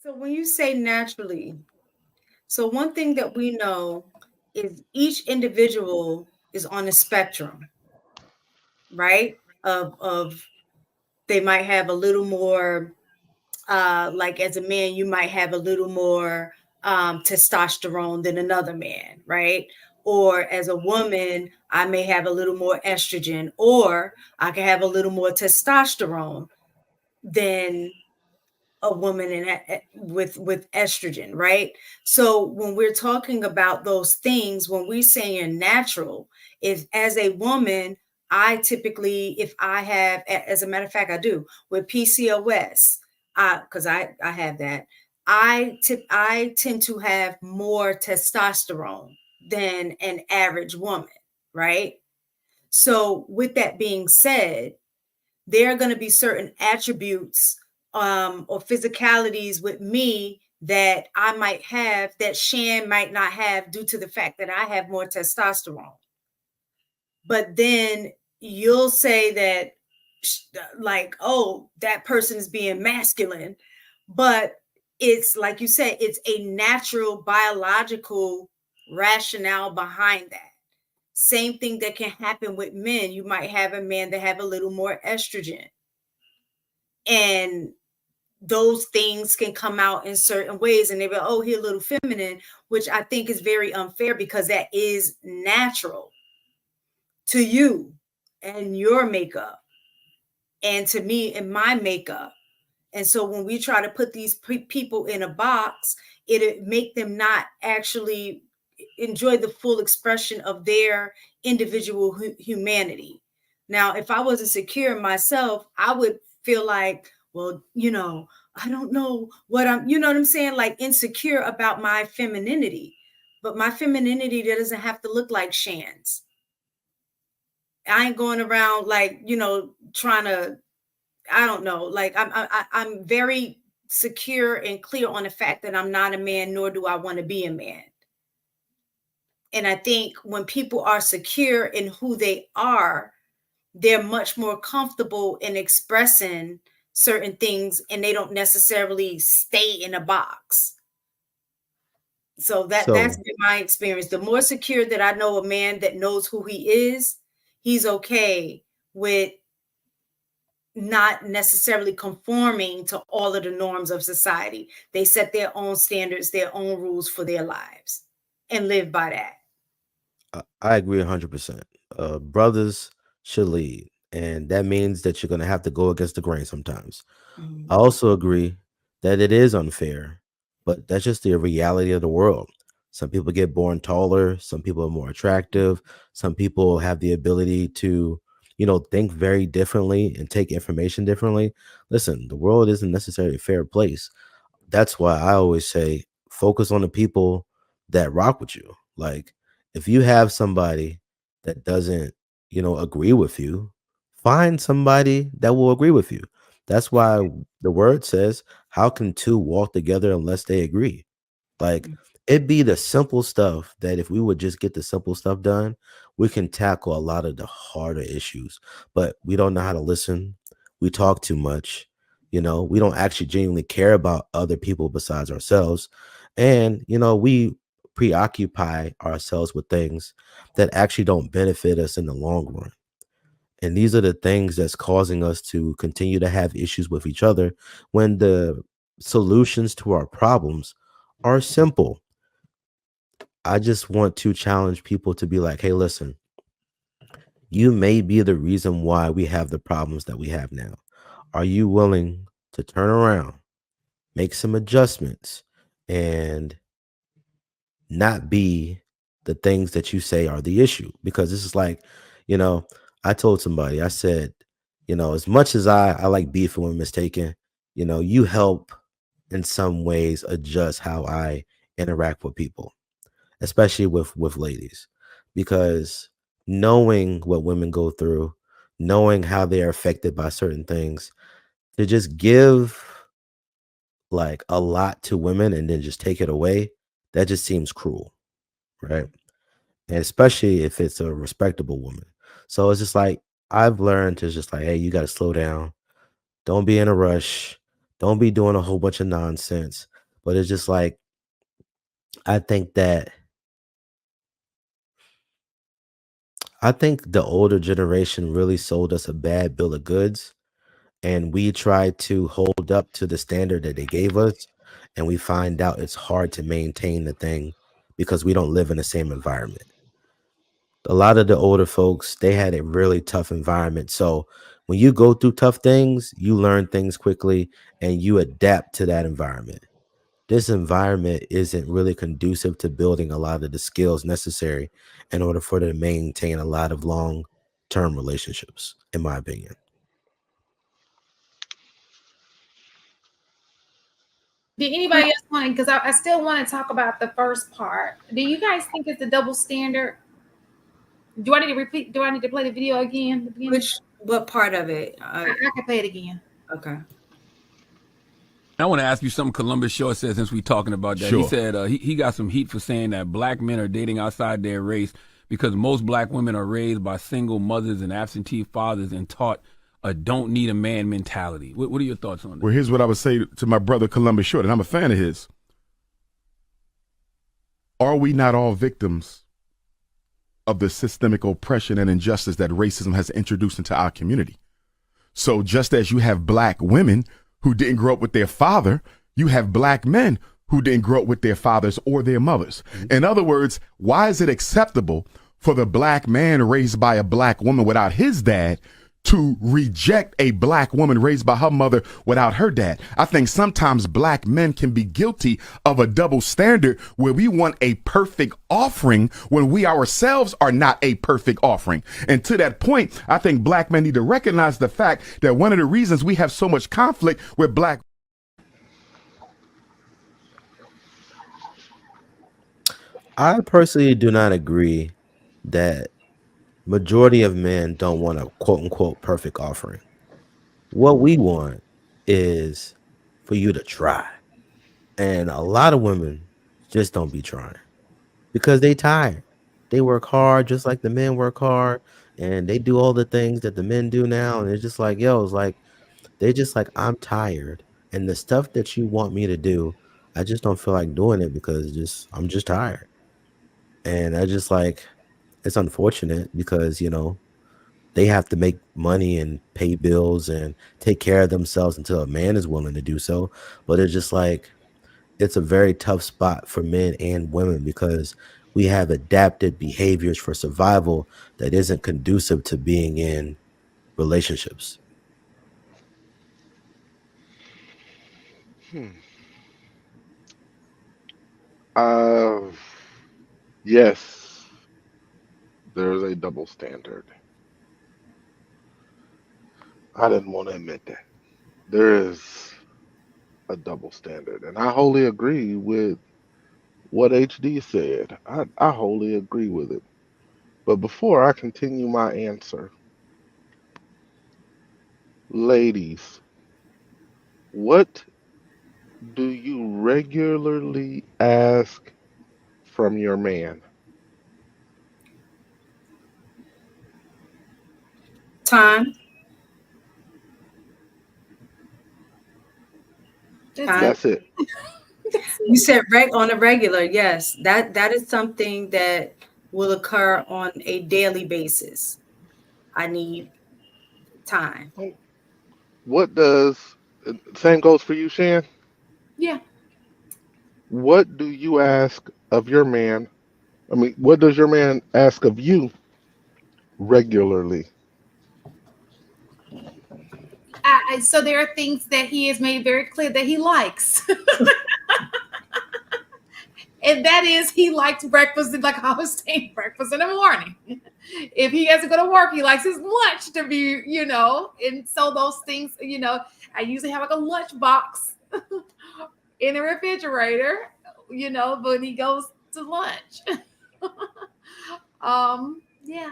So when you say naturally, so one thing that we know is each individual is on a spectrum, right? Of they might have a little more like as a man, you might have a little more testosterone than another man, right? Or as a woman, I may have a little more estrogen, or I can have a little more testosterone than a woman with estrogen, right? So when we're talking about those things, when we're saying natural, if as a woman, I typically, if I have, as a matter of fact, I do with PCOS, because I have that, I tend to have more testosterone than an average woman, right? So with that being said, there are going to be certain attributes or physicalities with me that I might have that Shan might not have due to the fact that I have more testosterone. But then you'll say that, like, oh, that person is being masculine. But it's like you said, it's a natural biological rationale behind that. Same thing that can happen with men. You might have a man that have a little more estrogen, and those things can come out in certain ways, and they go, oh, he's a little feminine, which I think is very unfair because that is natural to you and your makeup, and to me and my makeup. And so when we try to put these people in a box, it make them not actually enjoy the full expression of their individual humanity. Now, if I wasn't secure myself, I would feel like, well, I don't know what I'm saying, like insecure about my femininity. But my femininity doesn't have to look like Shan's. I ain't going around like, trying to, I don't know, like I'm very secure and clear on the fact that I'm not a man, nor do I want to be a man. And I think when people are secure in who they are, they're much more comfortable in expressing certain things, and they don't necessarily stay in a box. So that's So been my experience. The more secure that I know a man that knows who he is, he's okay with not necessarily conforming to all of the norms of society. They set their own standards, their own rules for their lives, and live by that. I agree 100%. Brothers should lead, and that means that you're going to have to go against the grain sometimes. I Mhm. also agree that it is unfair, but that's just the reality of the world. Some people get born taller, some people are more attractive, some people have the ability to, think very differently and take information differently. Listen, the world isn't necessarily a fair place. That's why I always say focus on the people that rock with you. Like if you have somebody that doesn't, agree with you, find somebody that will agree with you. That's why the word says, how can two walk together unless they agree? Like it'd be the simple stuff that if we would just get the simple stuff done, we can tackle a lot of the harder issues. But we don't know how to listen. We talk too much. We don't actually genuinely care about other people besides ourselves. And, we preoccupy ourselves with things that actually don't benefit us in the long run. And these are the things that's causing us to continue to have issues with each other when the solutions to our problems are simple. I just want to challenge people to be like, hey, listen, you may be the reason why we have the problems that we have now. Are you willing to turn around, make some adjustments, and not be the things that you say are the issue? Because this is like, you know, I told somebody, I said, as much as I like beefing when mistaken, you help in some ways adjust how I interact with people, especially with ladies, because knowing what women go through, knowing how they are affected by certain things, to just give like a lot to women and then just take it away, that just seems cruel, right? And especially if it's a respectable woman. So it's just like I've learned to just like, hey, you got to slow down. Don't be in a rush. Don't be doing a whole bunch of nonsense. But it's just like I think that I think the older generation really sold us a bad bill of goods, and we tried to hold up to the standard that they gave us, and we find out it's hard to maintain the thing because we don't live in the same environment. A lot of the older folks, they had a really tough environment. So when you go through tough things, you learn things quickly and you adapt to that environment. This environment isn't really conducive to building a lot of the skills necessary in order for them to maintain a lot of long term relationships, in my opinion. Did anybody else want? Because I still want to talk about the first part. Do you guys think it's a double standard? Do I need to repeat? Do I need to play the video again? The beginning? What part of it? I can play it again. Okay. I want to ask you something Columbus Short said since we talking about that. He said he got some heat for saying that black men are dating outside their race because most black women are raised by single mothers and absentee fathers and taught a don't need a man mentality. What are your thoughts on that? Well, here's what I would say to my brother Columbus Short, and I'm a fan of his. Are we not all victims of the systemic oppression and injustice that racism has introduced into our community? So just as you have black women who didn't grow up with their father, you have black men who didn't grow up with their fathers or their mothers. In other words, why is it acceptable for the black man raised by a black woman without his dad to reject a black woman raised by her mother without her dad? I think sometimes black men can be guilty of a double standard where we want a perfect offering when we ourselves are not a perfect offering. And to that point, I think black men need to recognize the fact that one of the reasons we have so much conflict with black. I personally do not agree that majority of men don't want a quote unquote perfect offering. What we want is for you to try. And a lot of women just don't be trying because they tired. They work hard just like the men work hard and they do all the things that the men do now. And it's just like, yo, it's like they just like, I'm tired. And the stuff that you want me to do, I just don't feel like doing it because just I'm just tired. And I just like it's unfortunate because, they have to make money and pay bills and take care of themselves until a man is willing to do so. But it's just like it's a very tough spot for men and women because we have adapted behaviors for survival that isn't conducive to being in relationships. Uh, yes, there's a double standard. I didn't want to admit that. There is a double standard. And I wholly agree with what HD said. I wholly agree with it. But before I continue my answer, ladies, what do you regularly ask from your man? Time. That's Time. it. That's it. That's You it. said on a regular, yes. That is something that will occur on a daily basis. I need time. What does, same goes for you, Shan? Yeah. What do you ask of your man? I mean, what does your man ask of you regularly? So there are things that he has made very clear that he likes. And that is he likes breakfast, like I was saying, breakfast in the morning. If he has to go to work, he likes his lunch to be, and so those things, I usually have like a lunch box in the refrigerator, but he goes to lunch. Yeah.